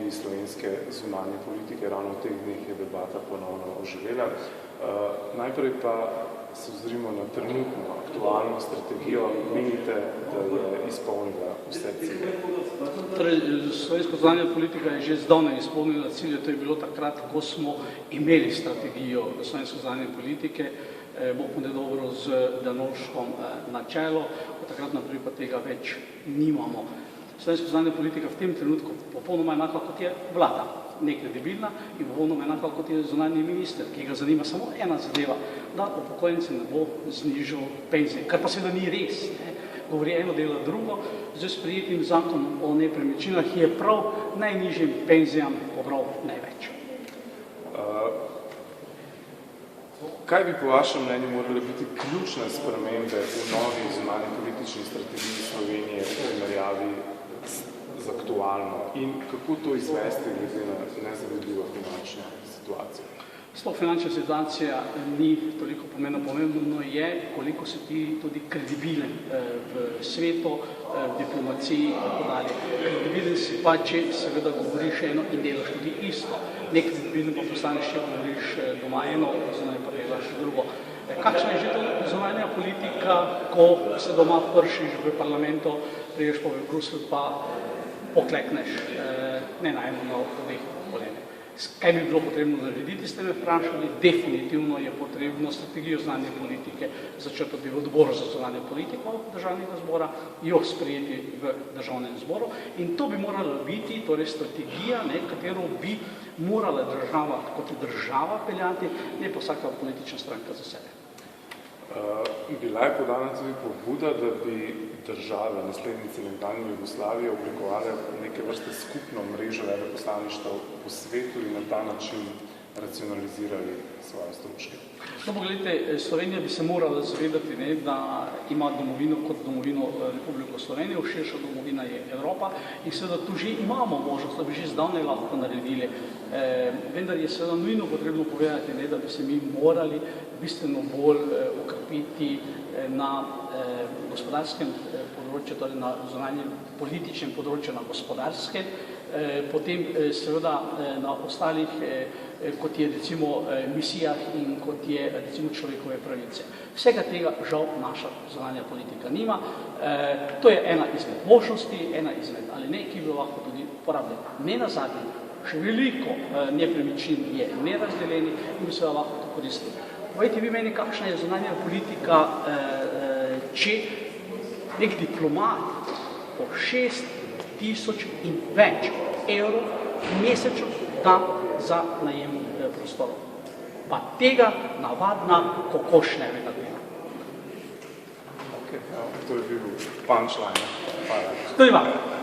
vidi slovenske zunanje politike, ravno v teh dneh je debata ponovno oživela. Najprej pa se ozrimo na trenutno aktualno strategijo. Menite, da je izpolnila vse cilje? Torej, slovenska zunanja politika je že zdavnaj izpolnila cilje. To je bilo takrat, ko smo imeli strategijo slovenske zunanje politike, Bog mu dobro z Drnovškom na čelo, od takrat naprej pa tega več nimamo. Slovenska zunanja politika v tem trenutku popolnoma enaka, kot je vlada, nekredibilna in popolnoma enaka, kot je zunanji minister, ki ga zanima samo ena zadeva, da upokojenci ne bo znižal penzije, kar pa seveda ni res. Govori eno, dela drugo, z sprejetim zakonom o nepremičninah, ki je prav najnižjim penzijam pobral največ. Kaj bi po vašem mnenju morale biti ključne spremembe v novi zunanji politični strategiji Slovenije v primerjavi z aktualno in kako to izvesti glede na nezavidljivo finančno situacijo? Sploh finančna situacija ni toliko pomembno je, koliko si ti tudi kredibilen v svetu, v diplomaciji in tako dalje. Kredibilen si pa, če seveda govoriš eno in delaš tudi isto. Nekredibilen pa postaneš, če govoriš doma eno, zunaj pa delaš drugo. Kakšna je že to zunanja politika, ko se doma pršiš v parlamentu, priješ pa v Bruselj pa poklekneš, ne na eno, na obeh kolene. Kaj bi bilo potrebno narediti, ste me vprašali? Definitivno je potrebno strategijo zunanje politike začrtati v odboru za zunanjo politiko državnega zbora, jo sprejeti v državnem zboru in to bi morala biti torej strategija, katero bi morala država kot država peljati, ne pa vsaka politična stranka za sebe. Bila je podana tudi pobuda, da bi države, naslednice nekdanje Jugoslavije, oblikovale neke vrste skupno mrežo veleposlaništev po svetu in na ta način racionalizirali svoje stroške. No, pogledajte, Slovenija bi se morala zavedati, da ima domovino kot domovino Republiko Slovenijo, širša domovina je Evropa in seveda tu že imamo možnost, da bi že zdavnaj lahko naredili. Vendar je seveda nujno potrebno povedati, da bi se mi morali bistveno bolj ukrepiti na gospodarskem področju, torej na zunanjem političnem področju, na gospodarskem, potem seveda na ostalih, kot je recimo misijah in kot je recimo človekove pravice. Vsega tega žal naša zunanja politika nima. To je ena izmed možnosti, ena izmed ali ne, ki bi lahko tudi uporabljena. Ne nazadnje, še veliko nepremičnin je nerazdeljeni in bi se lahko to koristili. Povejte vi meni, kakšna je zunanja politika, če nek diplomat po 6.000 in več evrov mesečno da za najem prostorov. Pa tega navadna kokoš ne ve dela. To je bil punchline. Hvala. To je vam.